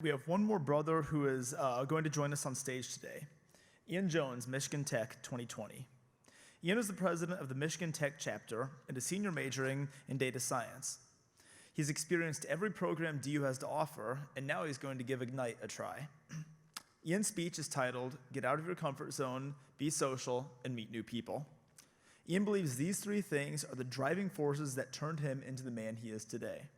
We have one more brother who is going to join us on stage today. Ian Jones, Michigan Tech 2020. Ian is the president of the Michigan Tech chapter and a senior majoring in data science. He's experienced every program DU has to offer, and now he's going to give Ignite a try. Ian's speech is titled, "Get out of your comfort zone, be social, and meet new people." Ian believes these three things are the driving forces that turned him into the man he is today.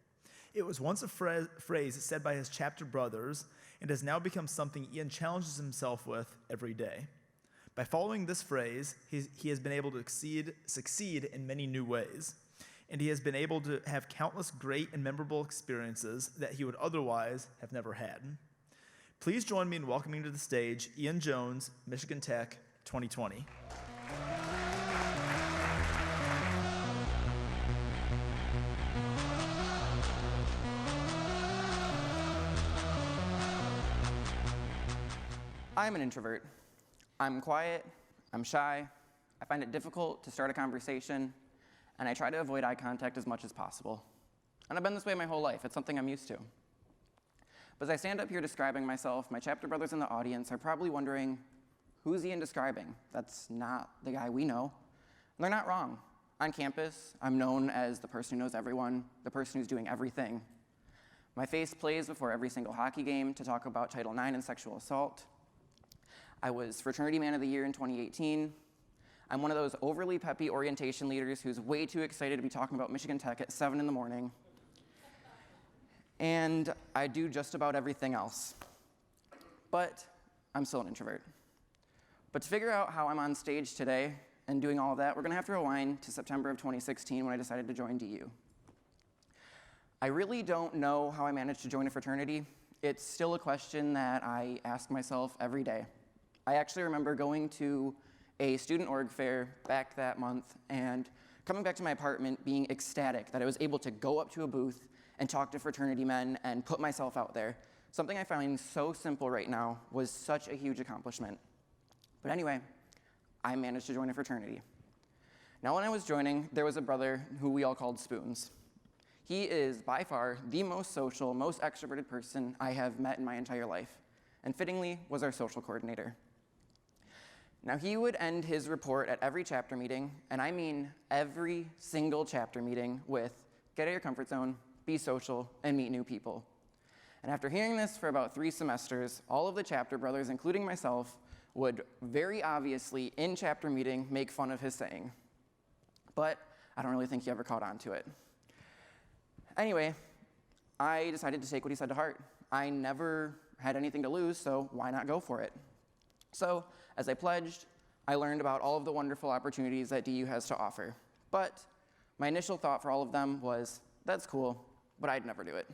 It was once a phrase said by his chapter brothers and has now become something Ian challenges himself with every day. By following this phrase, he has been able to succeed in many new ways, and he has been able to have countless great and memorable experiences that he would otherwise have never had. Please join me in welcoming to the stage Ian Jones, Michigan Tech 2020. I'm an introvert. I'm quiet, I'm shy, I find it difficult to start a conversation, and I try to avoid eye contact as much as possible. And I've been this way my whole life. It's something I'm used to. But as I stand up here describing myself, my chapter brothers in the audience are probably wondering, who's Ian describing? That's not the guy we know. And they're not wrong. On campus, I'm known as the person who knows everyone, the person who's doing everything. My face plays before every single hockey game to talk about Title IX and sexual assault. I was Fraternity Man of the Year in 2018. I'm one of those overly peppy orientation leaders who's way too excited to be talking about Michigan Tech at 7 in the morning. And I do just about everything else. But I'm still an introvert. But to figure out how I'm on stage today and doing all of that, we're going to have to rewind to September of 2016 when I decided to join DU. I really don't know how I managed to join a fraternity. It's still a question that I ask myself every day. I actually remember going to a student org fair back that month and coming back to my apartment being ecstatic that I was able to go up to a booth and talk to fraternity men and put myself out there. Something I find so simple right now was such a huge accomplishment. But anyway, I managed to join a fraternity. Now when I was joining, there was a brother who we all called Spoons. He is by far the most social, most extroverted person I have met in my entire life, and fittingly was our social coordinator. Now he would end his report at every chapter meeting, and I mean every single chapter meeting, with get out of your comfort zone, be social, and meet new people. And after hearing this for about 3 semesters, all of the chapter brothers, including myself, would very obviously, in chapter meeting, make fun of his saying. But I don't really think he ever caught on to it. Anyway, I decided to take what he said to heart. I never had anything to lose, so why not go for it? So, as I pledged, I learned about all of the wonderful opportunities that DU has to offer. But my initial thought for all of them was, that's cool, but I'd never do it.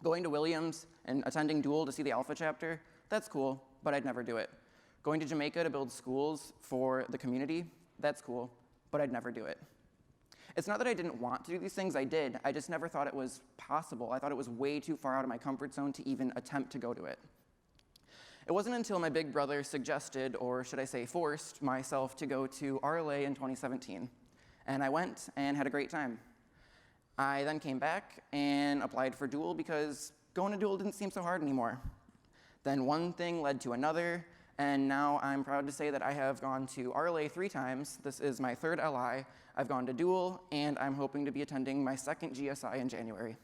Going to Williams and attending Dual to see the Alpha chapter, that's cool, but I'd never do it. Going to Jamaica to build schools for the community, that's cool, but I'd never do it. It's not that I didn't want to do these things, I did. I just never thought it was possible. I thought it was way too far out of my comfort zone to even attempt to go to it. It wasn't until my big brother suggested, or should I say forced, myself to go to RLA in 2017. And I went and had a great time. I then came back and applied for Dual because going to Dual didn't seem so hard anymore. Then one thing led to another, and now I'm proud to say that I have gone to RLA 3 times. This is my 3rd LI. I've gone to Dual, and I'm hoping to be attending my 2nd GSI in January.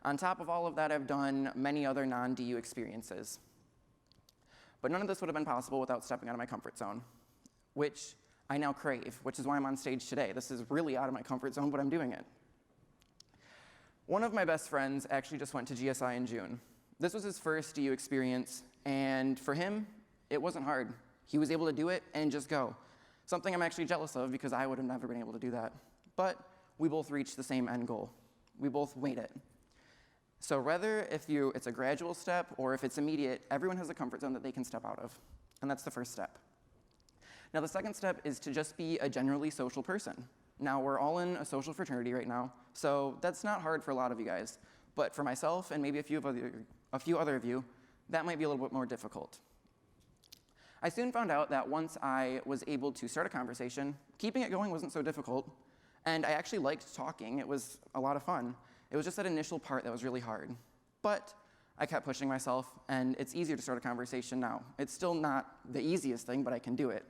On top of all of that, I've done many other non-DU experiences. But none of this would have been possible without stepping out of my comfort zone, which I now crave, which is why I'm on stage today. This is really out of my comfort zone, but I'm doing it. One of my best friends actually just went to GSI in June. This was his first DU experience, and for him, it wasn't hard. He was able to do it and just go. Something I'm actually jealous of because I would have never been able to do that. But we both reached the same end goal. We both made it. So whether it's a gradual step or if it's immediate, everyone has a comfort zone that they can step out of. And that's the first step. Now the second step is to just be a generally social person. Now we're all in a social fraternity right now, so that's not hard for a lot of you guys. But for myself and maybe a few other of you, that might be a little bit more difficult. I soon found out that once I was able to start a conversation, keeping it going wasn't so difficult, and I actually liked talking. It was a lot of fun. It was just that initial part that was really hard. But I kept pushing myself, and it's easier to start a conversation now. It's still not the easiest thing, but I can do it.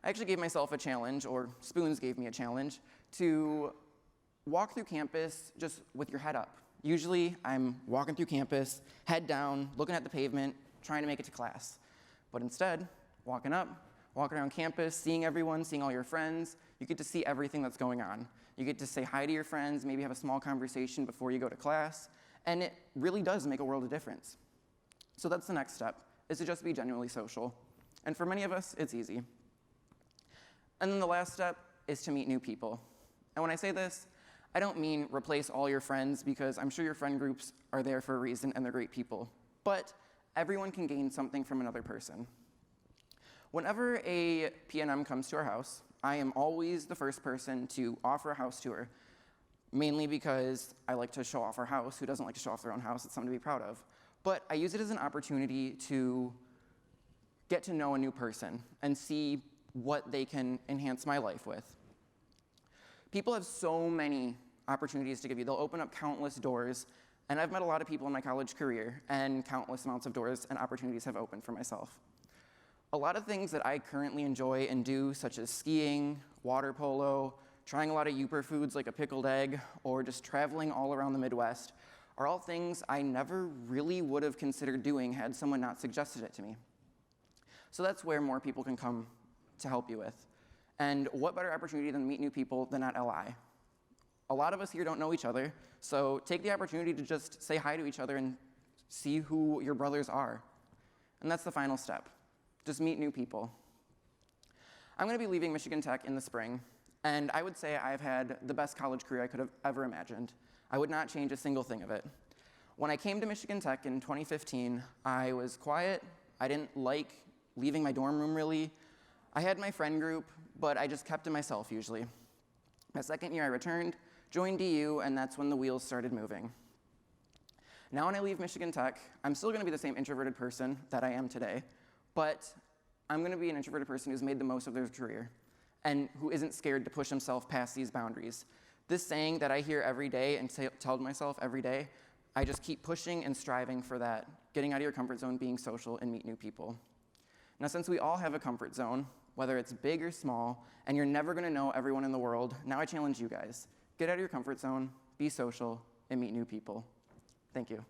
I actually gave myself a challenge, or Spoons gave me a challenge, to walk through campus just with your head up. Usually, I'm walking through campus, head down, looking at the pavement, trying to make it to class. But instead, walking up, walking around campus, seeing everyone, seeing all your friends, you get to see everything that's going on. You get to say hi to your friends, maybe have a small conversation before you go to class, and it really does make a world of difference. So that's the next step, is to just be genuinely social. And for many of us, it's easy. And then the last step is to meet new people. And when I say this, I don't mean replace all your friends, because I'm sure your friend groups are there for a reason and they're great people. But everyone can gain something from another person. Whenever a PNM comes to our house, I am always the first person to offer a house tour, mainly because I like to show off our house. Who doesn't like to show off their own house? It's something to be proud of. But I use it as an opportunity to get to know a new person and see what they can enhance my life with. People have so many opportunities to give you. They'll open up countless doors, and I've met a lot of people in my college career, and countless amounts of doors and opportunities have opened for myself. A lot of things that I currently enjoy and do, such as skiing, water polo, trying a lot of Uper foods like a pickled egg, or just traveling all around the Midwest, are all things I never really would have considered doing had someone not suggested it to me. So that's where more people can come to help you with. And what better opportunity than to meet new people than at LI? A lot of us here don't know each other, so take the opportunity to just say hi to each other and see who your brothers are. And that's the final step. Just meet new people. I'm going to be leaving Michigan Tech in the spring, and I would say I've had the best college career I could have ever imagined. I would not change a single thing of it. When I came to Michigan Tech in 2015, I was quiet. I didn't like leaving my dorm room, really. I had my friend group, but I just kept to myself usually. My second year I returned, joined DU, and that's when the wheels started moving. Now when I leave Michigan Tech, I'm still going to be the same introverted person that I am today, but I'm going to be an introverted person who's made the most of their career and who isn't scared to push himself past these boundaries. This saying that I hear every day and tell myself every day, I just keep pushing and striving for that, getting out of your comfort zone, being social, and meet new people. Now, since we all have a comfort zone, whether it's big or small, and you're never going to know everyone in the world, now I challenge you guys. Get out of your comfort zone, be social, and meet new people. Thank you.